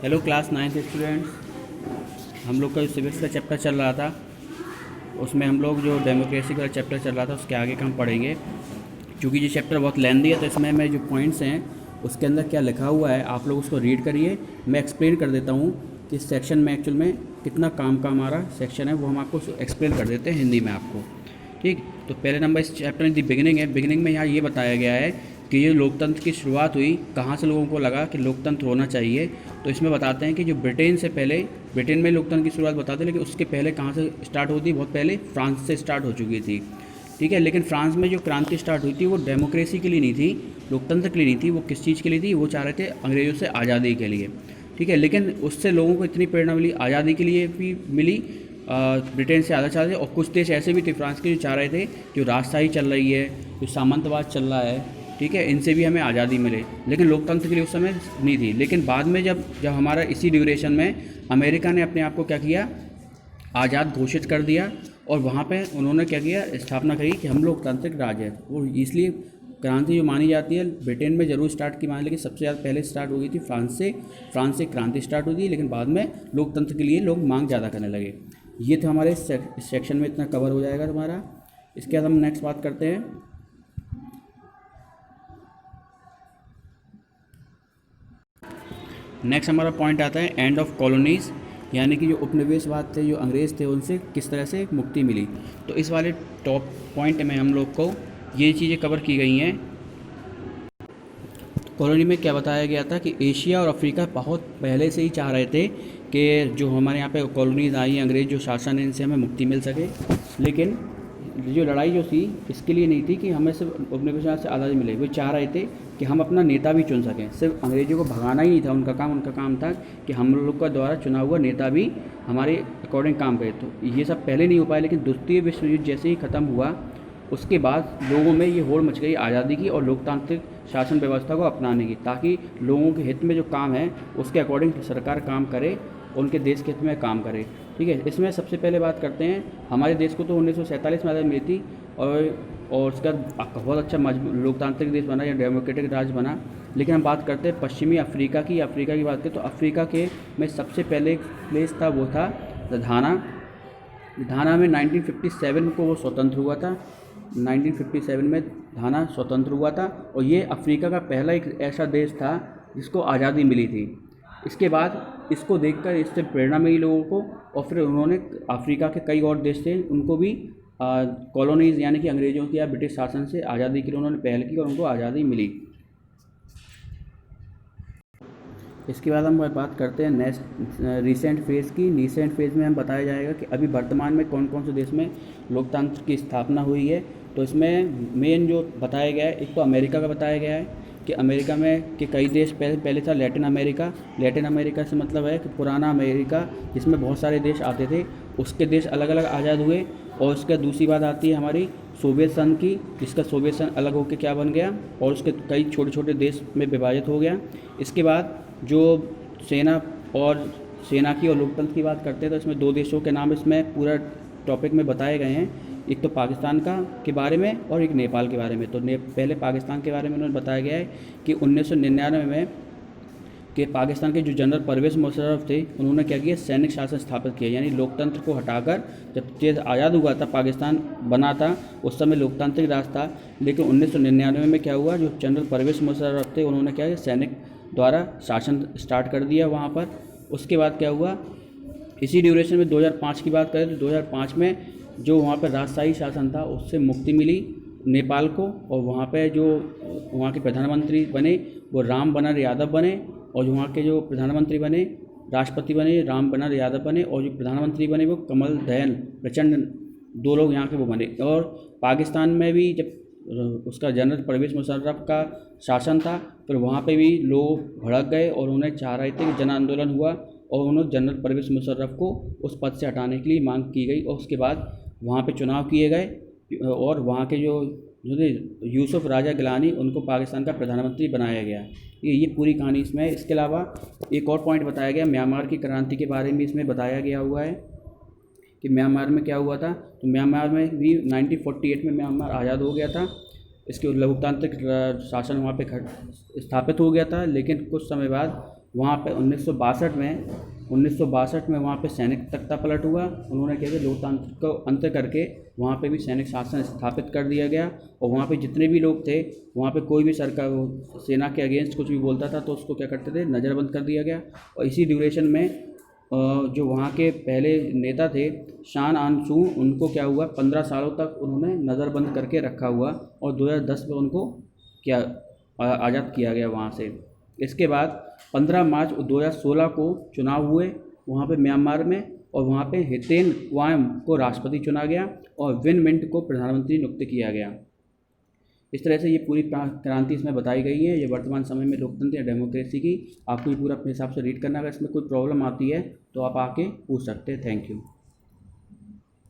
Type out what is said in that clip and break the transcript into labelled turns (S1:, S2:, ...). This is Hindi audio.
S1: Hello class 9th students. हम लोग का जो सिविक्स का चैप्टर चल रहा था उसमें हम लोग जो डेमोक्रेसी का चैप्टर चल रहा था उसके आगे का हम पढ़ेंगे। क्योंकि ये चैप्टर बहुत लेंदी है तो इसमें मैं जो पॉइंट्स हैं उसके अंदर क्या लिखा हुआ है आप लोग उसको रीड करिए। मैं एक्सप्लेन कर देता हूँ कि इस सेक्शन में एक्चुअल में कितना काम का हमारा सेक्शन है वो हम आपको एक्सप्लेन कर देते हैं हिंदी में आपको। ठीक, तो पहले नंबर इस चैप्टर की बिगिनिंग है। बिगिनिंग में यहाँ ये बताया गया है कि ये लोकतंत्र की शुरुआत हुई कहाँ से, लोगों को लगा कि लोकतंत्र होना चाहिए। तो इसमें बताते हैं कि जो ब्रिटेन से पहले, ब्रिटेन में लोकतंत्र की शुरुआत बताते हैं, लेकिन उसके पहले कहाँ से स्टार्ट होती, बहुत पहले फ्रांस से स्टार्ट हो चुकी थी। ठीक है, लेकिन फ्रांस में जो क्रांति स्टार्ट हुई थी वो डेमोक्रेसी के लिए नहीं थी, लोकतंत्र के लिए नहीं थी। वो किस चीज़ के लिए थी? वो चाह रहे थे अंग्रेज़ों से आज़ादी के लिए। ठीक है, लेकिन उससे लोगों को इतनी प्रेरणा मिली, आज़ादी के लिए भी मिली, ब्रिटेन से आज़ाद चाह रहे थे। और कुछ देश ऐसे भी थे फ्रांस के जो चाह रहे थे जो राजशाही चल रही है, जो सामंतवाद चल रहा है, ठीक है, इनसे भी हमें आज़ादी मिले, लेकिन लोकतंत्र के लिए उस समय नहीं थी। लेकिन बाद में जब जब हमारा इसी ड्यूरेशन में अमेरिका ने अपने आप को क्या किया, आज़ाद घोषित कर दिया, और वहाँ पे उन्होंने क्या किया, स्थापना करी कि हम लोकतांत्रिक राज्य है। और इसलिए क्रांति जो मानी जाती है ब्रिटेन में ज़रूर स्टार्ट की मानी, लेकिन सबसे ज़्यादा पहले स्टार्ट हो गई थी फ्रांस से क्रांति स्टार्ट हुई थी, लेकिन बाद में लोकतंत्र के लिए लोग मांग ज़्यादा करने लगे। ये तो हमारे सेक्शन में इतना कवर हो जाएगा तुम्हारा। इसके बाद हम नेक्स्ट बात करते हैं। नेक्स्ट हमारा पॉइंट आता है एंड ऑफ कॉलोनीज़, यानी कि जो उपनिवेशवाद थे, जो अंग्रेज़ थे, उनसे किस तरह से मुक्ति मिली। तो इस वाले टॉप पॉइंट में हम लोग को ये चीज़ें कवर की गई हैं। कॉलोनी में क्या बताया गया था कि एशिया और अफ्रीका बहुत पहले से ही चाह रहे थे कि जो हमारे यहाँ पे कॉलोनीज़ आई हैं, अंग्रेज़ जो शासन है, इनसे हमें मुक्ति मिल सके। लेकिन जो लड़ाई जो थी इसके लिए नहीं थी कि हमें सिर्फ उपनिवेशवाद से आज़ादी मिले, वो चाह रहे थे कि हम अपना नेता भी चुन सकें। सिर्फ अंग्रेज़ों को भगाना ही नहीं था उनका काम था कि हम लोग का द्वारा चुना हुआ नेता भी हमारे अकॉर्डिंग काम करे। तो ये सब पहले नहीं हो पाया, लेकिन द्वितीय विश्व युद्ध जैसे ही ख़त्म हुआ उसके बाद लोगों में ये होड़ मच गई आज़ादी की और लोकतांत्रिक शासन व्यवस्था को अपनाने की, ताकि लोगों के हित में जो काम है उसके अकॉर्डिंग सरकार काम करे, उनके देश के हित में काम करे। ठीक है, इसमें सबसे पहले बात करते हैं, हमारे देश को तो 1947 में आज़ादी मिली थी, और उसका बहुत अच्छा लोकतांत्रिक देश बना या डेमोक्रेटिक राज्य बना। लेकिन हम बात करते हैं पश्चिमी अफ्रीका की बात करें तो अफ्रीका के में सबसे पहले प्लेस था वो था घाना में 1957 को वो स्वतंत्र हुआ था। 1957 में घाना स्वतंत्र हुआ था, और ये अफ्रीका का पहला एक ऐसा देश था जिसको आज़ादी मिली थी। इसके बाद इसको देखकर इससे प्रेरणा मिली लोगों को, और फिर उन्होंने अफ्रीका के कई और देश थे उनको भी कॉलोनीज़ यानी कि अंग्रेज़ों की या ब्रिटिश शासन से आज़ादी के लिए उन्होंने पहल की और उनको आज़ादी मिली। इसके बाद हम बात करते हैं नेक्स्ट रीसेंट फेज़ की। रीसेंट फेज़ में हम बताया जाएगा कि अभी वर्तमान में कौन कौन से देश में लोकतंत्र की स्थापना हुई है। तो इसमें मेन जो बताया गया है, एक तो अमेरिका का बताया गया है कि अमेरिका में कि कई देश पहले था लैटिन अमेरिका। लैटिन अमेरिका से मतलब है कि पुराना अमेरिका जिसमें बहुत सारे देश आते थे, उसके देश अलग अलग आज़ाद हुए। और उसके दूसरी बात आती है हमारी सोवियत संघ की, जिसका सोवियत संघ अलग होकर क्या बन गया और उसके कई छोटे छोटे देश में विभाजित हो गया। इसके बाद जो सेना की और लोकतंत्र की बात करते हैं तो इसमें दो देशों के नाम इसमें पूरा टॉपिक में बताए गए हैं। एक तो पाकिस्तान के बारे में और एक नेपाल के बारे में। तो पहले पाकिस्तान के बारे में उन्होंने बताया गया है कि 1999 में कि पाकिस्तान के जो जनरल परवेज़ मुशर्रफ थे उन्होंने क्या किया, सैनिक शासन स्थापित किया, यानी लोकतंत्र को हटाकर। जब देश आज़ाद हुआ था, पाकिस्तान बना था, उस समय लोकतांत्रिक राज था, लेकिन 1999 में क्या हुआ, जो जनरल परवेज़ मुशर्रफ थे उन्होंने क्या किया, सैनिक द्वारा शासन स्टार्ट कर दिया वहाँ पर। उसके बाद क्या हुआ, इसी ड्यूरेशन में 2005 की बात करें तो 2005 में जो वहाँ पर राजशाही शासन था उससे मुक्ति मिली नेपाल को, और वहाँ पे जो वहाँ के प्रधानमंत्री बने वो राम बनर यादव बने, और जो वहाँ के जो प्रधानमंत्री बने, राष्ट्रपति बने राम बनर यादव बने, और जो प्रधानमंत्री बने वो कमल दहल प्रचंड, दो लोग यहाँ के वो बने। और पाकिस्तान में भी जब उसका जनरल परवेज़ मुशर्रफ का शासन था फिर वहाँ पे भी लोग भड़क गए और उन्हें चाह रहे थे कि जन आंदोलन हुआ, और उन्होंने जनरल परवेज़ मुशर्रफ को उस पद से हटाने के लिए मांग की गई। और उसके बाद वहाँ पे चुनाव किए गए और वहाँ के जो यूसुफ राजा गिलानी उनको पाकिस्तान का प्रधानमंत्री बनाया गया। ये पूरी कहानी इसमें है। इसके अलावा एक और पॉइंट बताया गया, म्यांमार की क्रांति के बारे में इसमें बताया गया हुआ है कि म्यांमार में क्या हुआ था। तो म्यांमार में भी 1948 में म्यांमार आज़ाद हो गया था, इसके लोकतांत्रिक शासन वहाँ पे स्थापित हो गया था। लेकिन कुछ समय बाद वहाँ पे 1962 में वहाँ पे सैनिक तख्ता पलट हुआ। उन्होंने क्या किया, लोकतंत्र को अंत करके वहाँ पे भी सैनिक शासन स्थापित कर दिया गया। और वहाँ पे जितने भी लोग थे, वहाँ पे कोई भी सरकार सेना के अगेंस्ट कुछ भी बोलता था तो उसको क्या करते थे, नज़रबंद कर दिया गया। और इसी ड्यूरेशन में जो वहाँ के पहले नेता थे शान आन सू, उनको क्या हुआ, 15 सालों तक उन्होंने नज़रबंद करके रखा हुआ और 2010 में उनको क्या आज़ाद किया गया वहाँ से। इसके बाद 15 मार्च 2016 को चुनाव हुए वहाँ पे म्यांमार में, और वहाँ पे हितेन क्वाम को राष्ट्रपति चुना गया और विन मिंट को प्रधानमंत्री नियुक्त किया गया। इस तरह से ये पूरी क्रांति इसमें बताई गई है। ये वर्तमान समय में लोकतंत्र या डेमोक्रेसी की। आपको ये पूरा अपने हिसाब से रीड करना है। अगर इसमें कोई प्रॉब्लम आती है तो आप आके पूछ सकते हैं। Thank you.